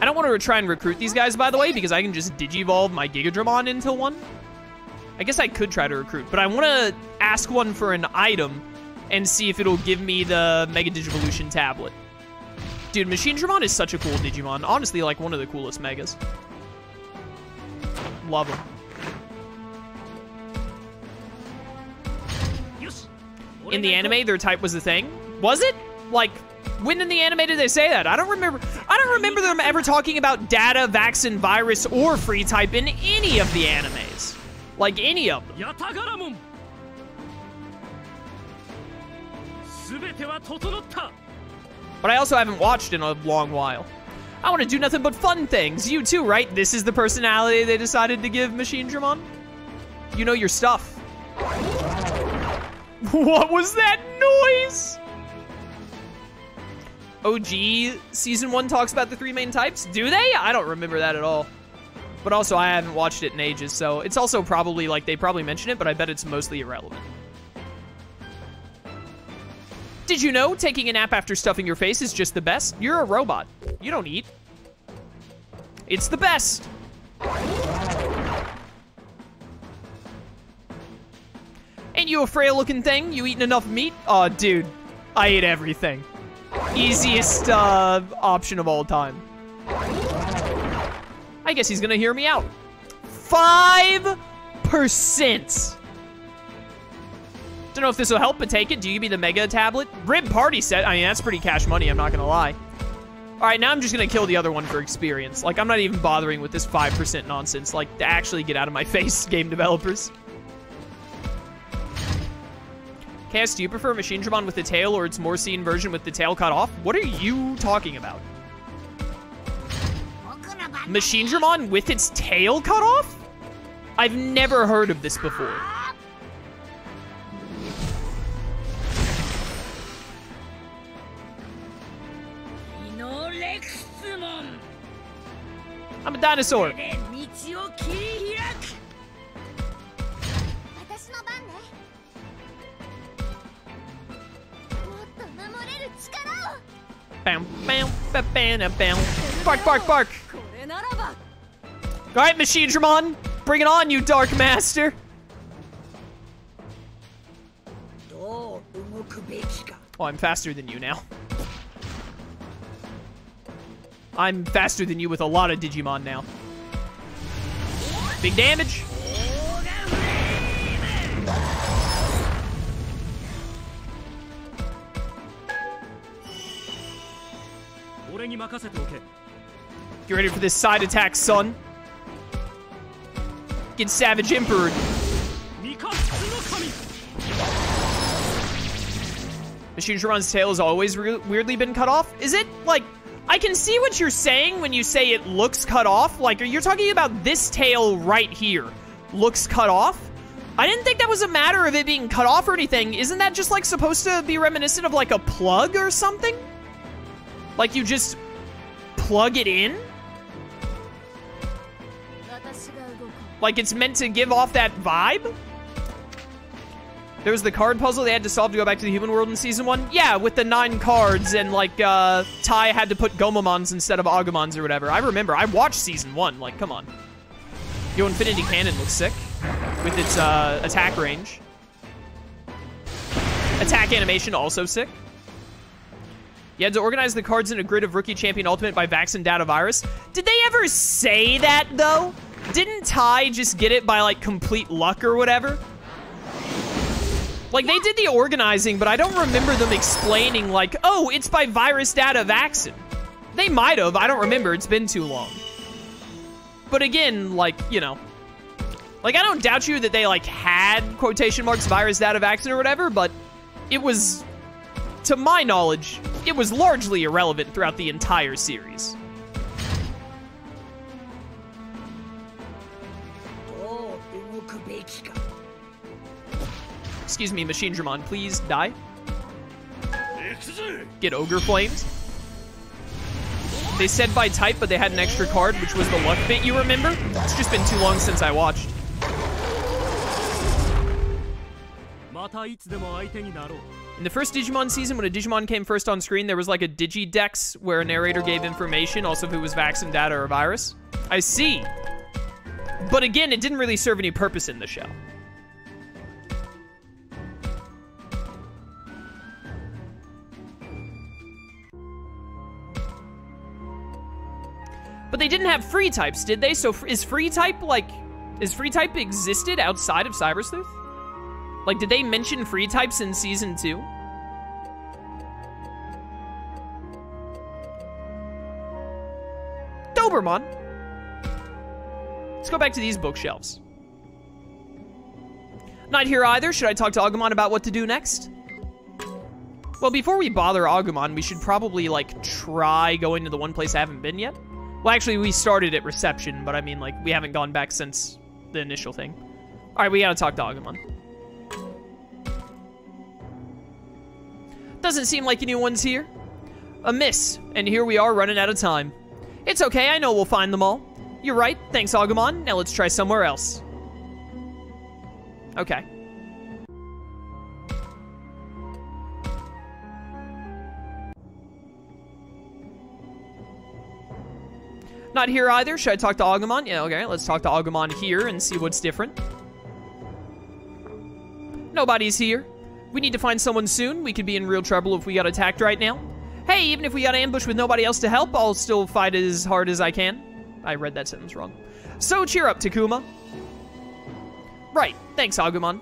I don't want to try and recruit these guys, by the way, because I can just digivolve my Gigadramon into one. I guess I could try to recruit, but I want to ask one for an item and see if it'll give me the Mega Digivolution tablet. Dude, Machinedramon is such a cool Digimon. Honestly, like, one of the coolest Megas. Love him. In the anime, their type was a thing. Was it? Like, when in the anime did they say that? I don't remember them ever talking about data, vaccine, virus, or free type in any of the animes. Like, any of them. But I also haven't watched in a long while. I want to do nothing but fun things. You too, right? This is the personality they decided to give Machinedramon? You know your stuff. What was that noise? OG Season 1 talks about the 3 main types. Do they? I don't remember that at all. But also, I haven't watched it in ages, so it's also probably, like, they probably mention it, but I bet it's mostly irrelevant. Did you know taking a nap after stuffing your face is just the best? You're a robot. You don't eat. It's the best. Ain't you a frail-looking thing? You eating enough meat? Aw, dude. I ate everything. Easiest option of all time. I guess he's gonna hear me out. 5%. Don't know if this will help, but take it. Do you give me the Mega tablet? Rib party set. I mean, that's pretty cash money, I'm not gonna lie. All right, now I'm just gonna kill the other one for experience. Like, I'm not even bothering with this 5% nonsense. Like, to actually get out of my face, game developers. Cass, do you prefer Machinedramon with the tail or its more seen version with the tail cut off? What are you talking about? Machinedramon with its tail cut off? I've never heard of this before. I'm a dinosaur. Bam, bam, bam, bam, bam. Bark, bark, bark. All right, Machinedramon, bring it on, you Dark Master. Oh, I'm faster than you now. I'm faster than you with a lot of Digimon now. Big damage. Get ready for this side attack, son. Get Savage Emperor. Machinedramon's tail has always weirdly been cut off. Is it, like, I can see what you're saying when you say it looks cut off. Like, you're talking about this tail right here looks cut off. I didn't think that was a matter of it being cut off or anything. Isn't that just, like, supposed to be reminiscent of, like, a plug or something? Like, you just plug it in? Like, it's meant to give off that vibe? There was the card puzzle they had to solve to go back to the human world in Season 1? Yeah, with the 9 cards, and, like, Tai had to put Gomamons instead of Agumons or whatever. I remember. I watched Season 1. Like, come on. Yo, Infinity Cannon looks sick. With its, attack range. Attack animation also sick. You had to organize the cards in a grid of Rookie Champion Ultimate by Vaccine Data Virus. Did they ever say that, though? Didn't Tai just get it by, like, complete luck or whatever? Like, they did the organizing, but I don't remember them explaining, like, oh, it's by Virus Data Vaccine. They might have. I don't remember. It's been too long. But again, like, you know. Like, I don't doubt you that they, like, had, quotation marks, Virus Data Vaccine or whatever, but it was, to my knowledge, it was largely irrelevant throughout the entire series. Excuse me, Machinedramon, please die. Get Ogre Flamed. They said by type, but they had an extra card, which was the luck bit, you remember? It's just been too long since I watched. In the first Digimon season, when a Digimon came first on screen, there was like a Digidex where a narrator gave information, also if it was vaccine data or virus. I see. But again, it didn't really serve any purpose in the show. But they didn't have free types, did they? So is free type existed outside of Cyber Sleuth? Like, did they mention free types in season 2? Doberman. Let's go back to these bookshelves. Not here either. Should I talk to Agumon about what to do next? Well, before we bother Agumon, we should probably, like, try going to the one place I haven't been yet. Well, actually, we started at reception, but I mean, like, we haven't gone back since the initial thing. All right, we gotta talk to Agumon. Doesn't seem like anyone's here. A miss, and here we are running out of time. It's okay, I know we'll find them all. You're right, thanks Agumon. Now let's try somewhere else. Okay. Not here either. Should I talk to Agumon? Yeah, okay, let's talk to Agumon here and see what's different. Nobody's here. We need to find someone soon. We could be in real trouble if we got attacked right now. Hey, even if we got ambushed with nobody else to help, I'll still fight as hard as I can. I read that sentence wrong. So cheer up, Takuma. Right, thanks, Agumon.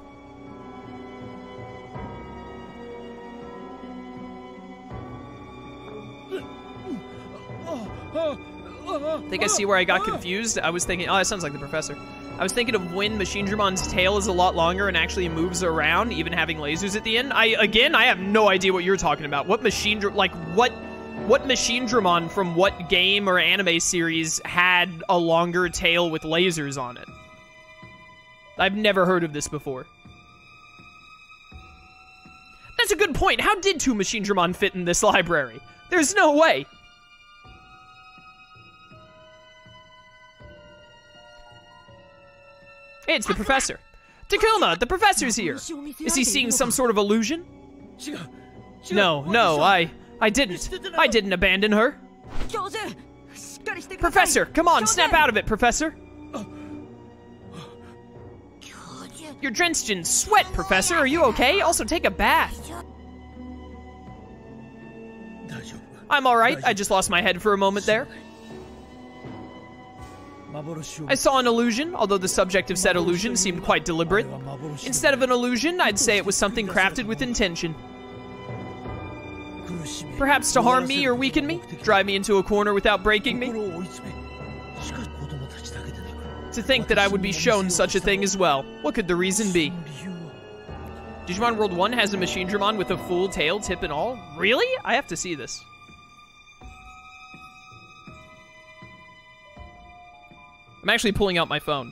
I think I see where I got confused. I was thinking, oh, that sounds like the professor. I was thinking of when Machinedramon's tail is a lot longer and actually moves around, even having lasers at the end. I have no idea what you're talking about. What Machinedramon from what game or anime series had a longer tail with lasers on it? I've never heard of this before. That's a good point. How did 2 Machinedramon fit in this library? There's no way. Hey, it's the professor. Takuma, the professor's here. Is he seeing some sort of illusion? No, I didn't abandon her. Professor, come on, snap out of it, Professor. You're drenched in sweat, Professor. Are you okay? Also, take a bath. I'm alright. I just lost my head for a moment there. I saw an illusion, although the subject of said illusion seemed quite deliberate. Instead of an illusion, I'd say it was something crafted with intention. Perhaps to harm me or weaken me, drive me into a corner without breaking me. To think that I would be shown such a thing as well. What could the reason be? Digimon World 1 has a Machinedramon with a full tail, tip and all? Really? I have to see this. I'm actually pulling out my phone.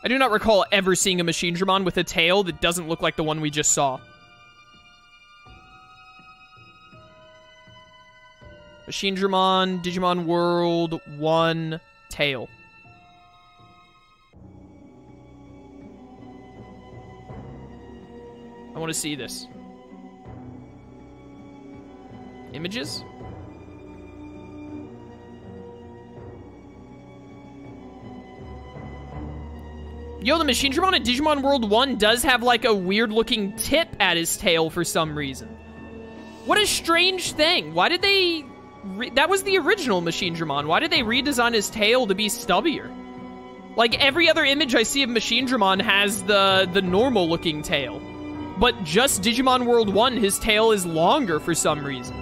I do not recall ever seeing a Machinedramon with a tail that doesn't look like the one we just saw. Machinedramon, Digimon World 1, tail. I want to see this. Images? Yo, the Machinedramon in Digimon World 1 does have, like, a weird-looking tip at his tail for some reason. What a strange thing. Why did they... that was the original Machinedramon. Why did they redesign his tail to be stubbier? Like, every other image I see of Machinedramon has the normal-looking tail. But just Digimon World 1, his tail is longer for some reason.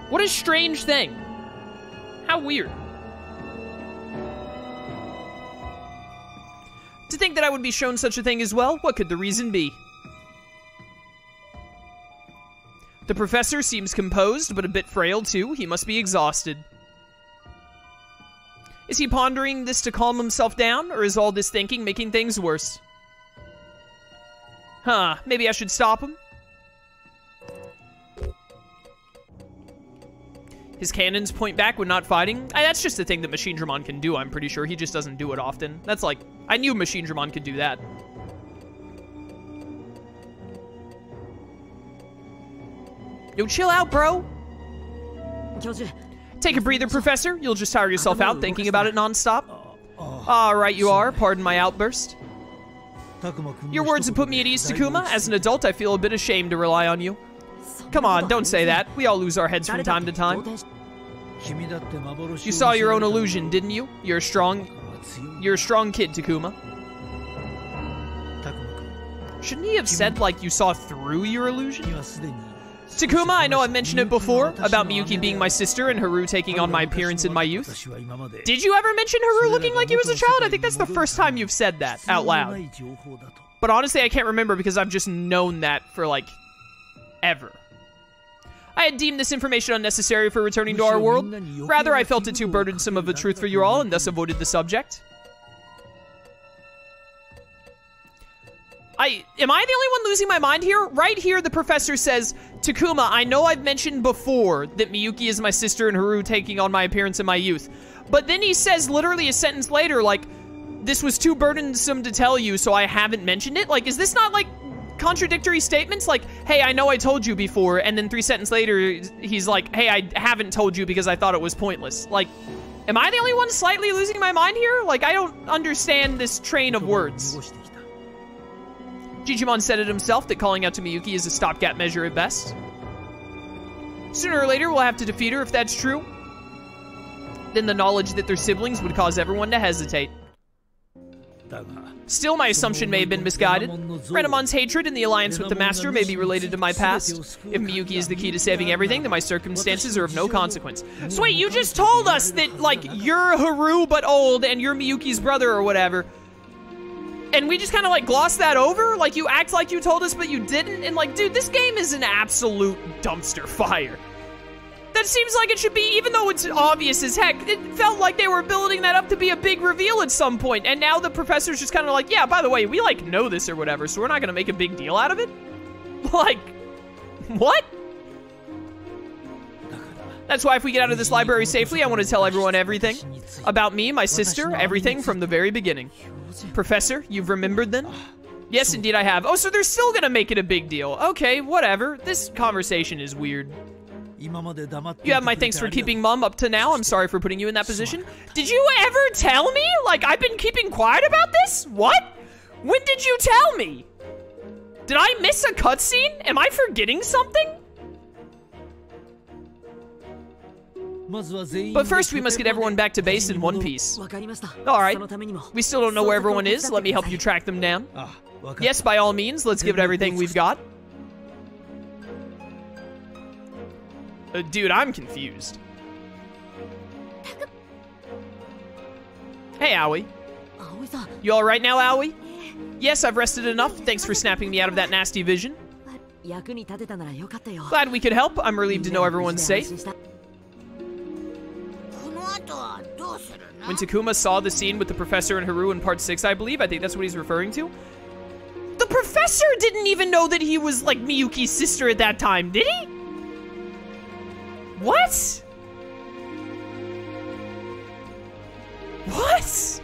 What a strange thing. How weird. To think that I would be shown such a thing as well, what could the reason be? The professor seems composed, but a bit frail too. He must be exhausted. Is he pondering this to calm himself down, or is all this thinking making things worse? Huh, maybe I should stop him? His cannons point back when not fighting. That's just a thing that Machine Dramon can do, I'm pretty sure. He just doesn't do it often. That's like, I knew Machine Dramon could do that. Yo, chill out, bro. Take a breather, Professor. You'll just tire yourself out thinking about it nonstop. Right, you are. Pardon my outburst. Your words have put me at ease, Takuma. As an adult, I feel a bit ashamed to rely on you. Come on, don't say that. We all lose our heads from time to time. You saw your own illusion, didn't you? You're a strong kid, Takuma. Shouldn't he have said, like, you saw through your illusion? Takuma, I know I've mentioned it before, about Miyuki being my sister and Haru taking on my appearance in my youth. Did you ever mention Haru looking like you as a child? I think that's the first time you've said that out loud. But honestly, I can't remember because I've just known that for, like, ever. I had deemed this information unnecessary for returning to our world. Rather, I felt it too burdensome of a truth for you all and thus avoided the subject. Am I the only one losing my mind here? Right here, the professor says, Takuma, I know I've mentioned before that Miyuki is my sister and Haru taking on my appearance in my youth. But then he says literally a sentence later, like, this was too burdensome to tell you, so I haven't mentioned it? Like, is this not, like, contradictory statements? Like, hey, I know I told you before, and then 3 sentences later, he's like, hey, I haven't told you because I thought it was pointless. Like, am I the only one slightly losing my mind here? Like, I don't understand this train of words. Digimon said it himself that calling out to Miyuki is a stopgap measure at best. Sooner or later, we'll have to defeat her if that's true. Then the knowledge that they're siblings would cause everyone to hesitate. Still, my assumption may have been misguided. Renamon's hatred and the alliance with the Master may be related to my past. If Miyuki is the key to saving everything, then my circumstances are of no consequence. So wait, you just told us that, like, you're Haru but old and you're Miyuki's brother or whatever. And we just kind of, like, glossed that over? Like, you act like you told us, but you didn't? And, like, dude, this game is an absolute dumpster fire. That seems like it should be, even though it's obvious as heck, it felt like they were building that up to be a big reveal at some point. And now the professor's just kind of like, yeah, by the way, we, like, know this or whatever, so we're not going to make a big deal out of it? Like, what? That's why if we get out of this library safely, I want to tell everyone everything. About me, my sister, everything from the very beginning. Professor, you've remembered then? Yes, indeed I have. Oh, so they're still gonna make it a big deal. Okay, whatever. This conversation is weird. You have my thanks for keeping mum up to now. I'm sorry for putting you in that position. Did you ever tell me? Like, I've been keeping quiet about this? What? When did you tell me? Did I miss a cutscene? Am I forgetting something? But first, we must get everyone back to base in one piece. Alright. We still don't know where everyone is. Let me help you track them down. Yes, by all means. Let's give it everything we've got. Dude, I'm confused. Hey, Aoi. You alright now, Aoi? Yes, I've rested enough. Thanks for snapping me out of that nasty vision. Glad we could help. I'm relieved to know everyone's safe. When Takuma saw the scene with the professor and Haru in part 6, I believe, I think that's what he's referring to. The professor didn't even know that he was, like, Miyuki's sister at that time, did he? What? What?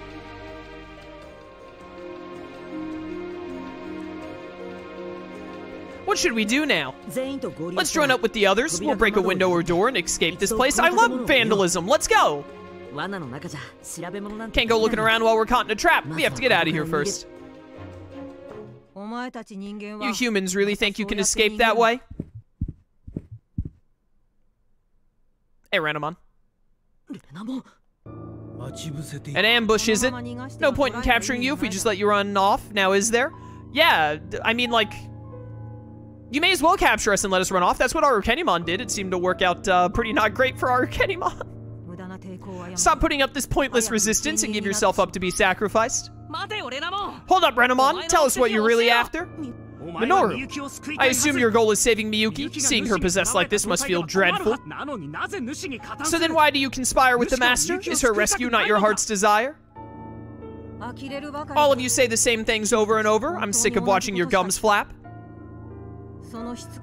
What should we do now? Let's join up with the others. We'll break a window or door and escape this place. I love vandalism. Let's go. Can't go looking around while we're caught in a trap. We have to get out of here first. You humans really think you can escape that way? Hey, Renamon. An ambush, is it? No point in capturing you if we just let you run off, now is there? Yeah, I mean, like, you may as well capture us and let us run off. That's what our Kenimon did. It seemed to work out pretty not great for our Kenimon. Stop putting up this pointless resistance and give yourself up to be sacrificed. Hold up, Renamon. Tell us what you're really after. Minoru, I assume your goal is saving Miyuki. Seeing her possessed like this must feel dreadful. So then why do you conspire with the Master? Is her rescue not your heart's desire? All of you say the same things over and over. I'm sick of watching your gums flap.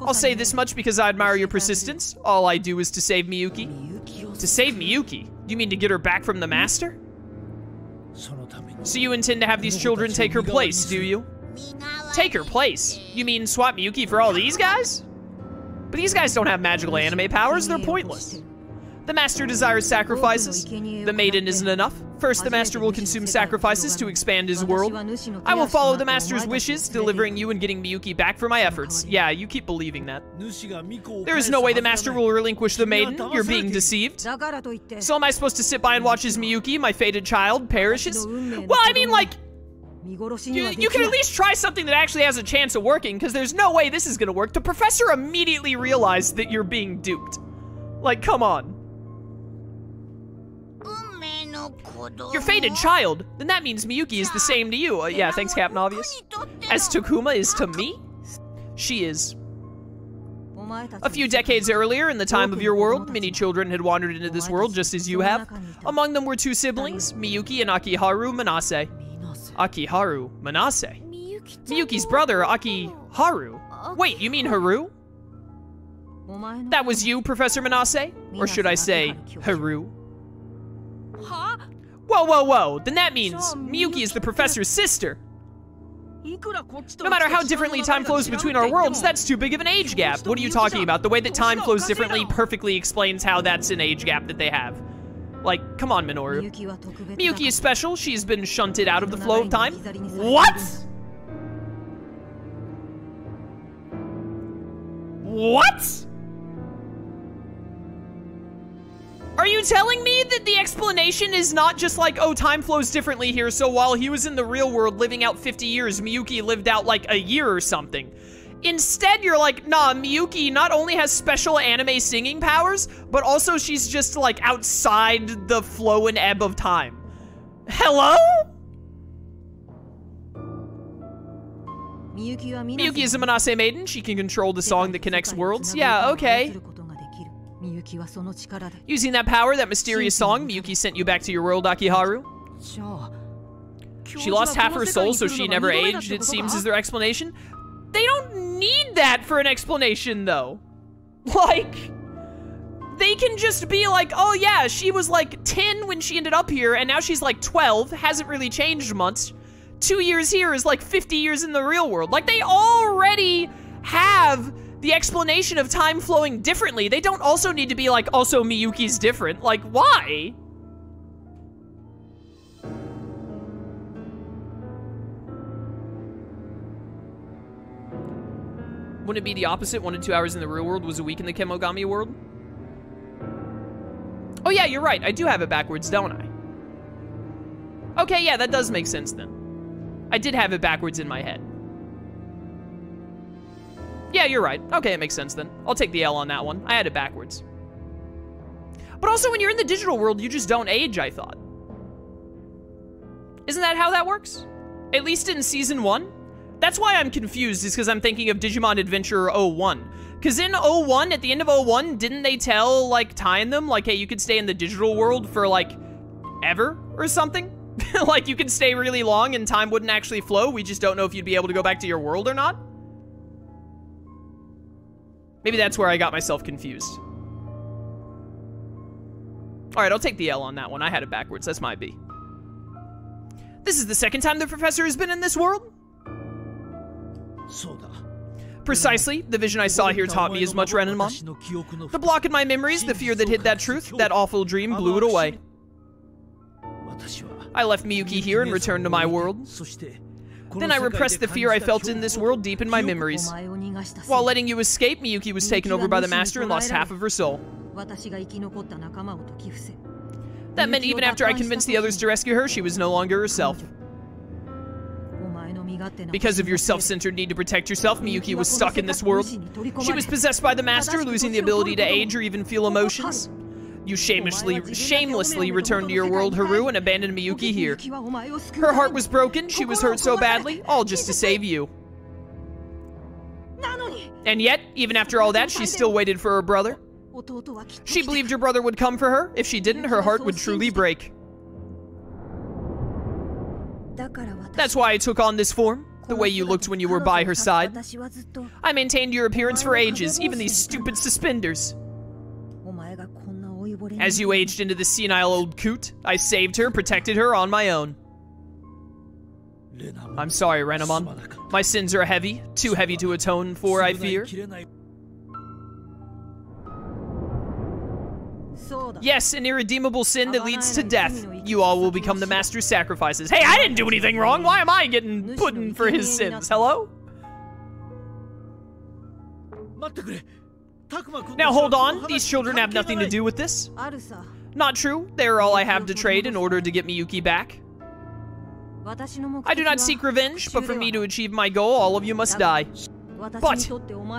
I'll say this much because I admire your persistence. All I do is to save Miyuki. To save Miyuki? You mean to get her back from the master? So you intend to have these children take her place, do you? Take her place? You mean swap Miyuki for all these guys? But these guys don't have magical anime powers, they're pointless. The master desires sacrifices. The maiden isn't enough. First, the master will consume sacrifices to expand his world. I will follow the master's wishes, delivering you and getting Miyuki back for my efforts. Yeah, you keep believing that. There is no way the master will relinquish the maiden. You're being deceived. So am I supposed to sit by and watch as Miyuki, my fated child, perishes? Well, I mean, like, you can at least try something that actually has a chance of working, because there's no way this is gonna work. The professor immediately realized that you're being duped. Like, come on. Your fated child? Then that means Miyuki is the same to you. Yeah, thanks, Captain Obvious. As Takuma is to me? She is. A few decades earlier, in the time of your world, many children had wandered into this world just as you have. Among them were two siblings, Miyuki and Akiharu Manase. Akiharu Manase? Miyuki's brother, Akiharu. Wait, you mean Haru? That was you, Professor Manase? Or should I say, Haru? Whoa, whoa, whoa. Then that means Miyuki is the professor's sister. No matter how differently time flows between our worlds, that's too big of an age gap. What are you talking about? The way that time flows differently perfectly explains how that's an age gap that they have. Like, come on, Minoru. Miyuki is special. She's been shunted out of the flow of time. What? What? Are you telling me that the explanation is not just like, oh, time flows differently here, so while he was in the real world living out 50 years, Miyuki lived out like a year or something? Instead, you're like, nah, Miyuki not only has special anime singing powers, but also she's just like outside the flow and ebb of time. Hello? Miyuki is a Manase maiden. She can control the song that connects worlds. Yeah, okay. Using that power, that mysterious song, Miyuki sent you back to your world, Akiharu. She lost half her soul, so she never aged, it seems, is their explanation. They don't need that for an explanation, though. Like, they can just be like, oh yeah, she was like 10 when she ended up here, and now she's like 12, hasn't really changed much. 2 years here is like 50 years in the real world. Like, they already have the explanation of time flowing differently. They don't also need to be like, also Miyuki's different. Like, why? Wouldn't it be the opposite? 1 to 2 hours in the real world was a week in the Kemonogami world? Oh yeah, you're right. I do have it backwards, don't I? Okay, yeah, that does make sense then. I did have it backwards in my head. Yeah, you're right. Okay, it makes sense then. I'll take the L on that one. I had it backwards. But also, when you're in the digital world, you just don't age, I thought. Isn't that how that works? At least in Season 1? That's why I'm confused, is because I'm thinking of Digimon Adventure 01. Because in 01, at the end of 01, didn't they tell, like, Tai and them, like, hey, you could stay in the digital world for, like, ever or something? Like, you could stay really long and time wouldn't actually flow. We just don't know if you'd be able to go back to your world or not. Maybe that's where I got myself confused. Alright, I'll take the L on that one. I had it backwards. That's my B. This is the second time the professor has been in this world? Precisely. The vision I saw here taught me as much, Renanmon. The block in my memories, the fear that hid that truth, that awful dream blew it away. I left Miyuki here and returned to my world. Then I repressed the fear I felt in this world deep in my memories. While letting you escape, Miyuki was taken over by the master and lost half of her soul. That meant even after I convinced the others to rescue her, she was no longer herself. Because of your self-centered need to protect yourself, Miyuki was stuck in this world. She was possessed by the master, losing the ability to age or even feel emotions. You shamelessly returned to your world, Haru, and abandoned Miyuki here. Her heart was broken, she was hurt so badly, all just to save you. And yet, even after all that, she still waited for her brother. She believed her brother would come for her. If she didn't, her heart would truly break. That's why I took on this form. The way you looked when you were by her side. I maintained your appearance for ages, even these stupid suspenders. As you aged into the senile old coot, I saved her, protected her on my own. I'm sorry, Renamon. My sins are heavy, too heavy to atone for, I fear. Yes, an irredeemable sin that leads to death. You all will become the master sacrifices. Hey, I didn't do anything wrong. Why am I getting put in for his sins? Hello? Now hold on. These children have nothing to do with this. Not true. They are all I have to trade in order to get Miyuki back. I do not seek revenge, but for me to achieve my goal, all of you must die. But,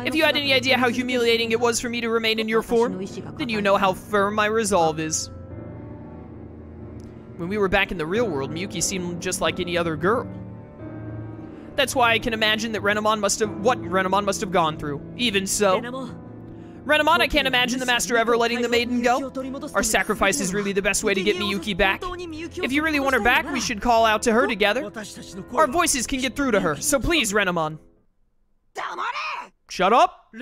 if you had any idea how humiliating it was for me to remain in your form, then you know how firm my resolve is. When we were back in the real world, Miyuki seemed just like any other girl. That's why I can imagine that Renamon must have gone through. Even so. Renamon, I can't imagine the master ever letting the maiden go. Our sacrifice is really the best way to get Miyuki back. If you really want her back, we should call out to her together. Our voices can get through to her, so please, Renamon. Shut up!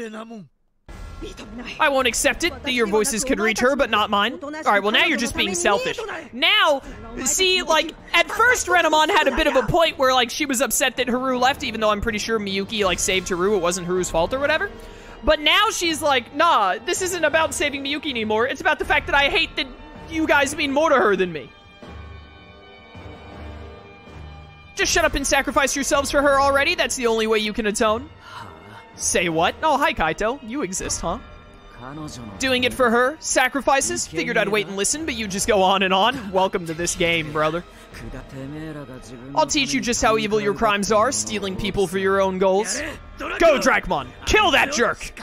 I won't accept it that your voices could reach her, but not mine. Alright, well now you're just being selfish. Now, see, like, at first Renamon had a bit of a point where, like, she was upset that Haru left, even though I'm pretty sure Miyuki, like, saved Haru. It wasn't Haru's fault or whatever. But now she's like, nah, this isn't about saving Miyuki anymore. It's about the fact that I hate that you guys mean more to her than me. Just shut up and sacrifice yourselves for her already. That's the only way you can atone. Say what? Oh, hi, Kaito. You exist, huh? Doing it for her? Sacrifices? Figured I'd wait and listen, but you just go on and on. Welcome to this game, brother. I'll teach you just how evil your crimes are, stealing people for your own goals. Go, Dracmon! Kill that jerk!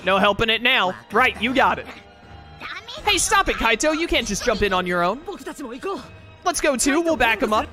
No helping it now. Right, you got it. Hey, stop it, Kaito. You can't just jump in on your own. Let's go, too. We'll back him up.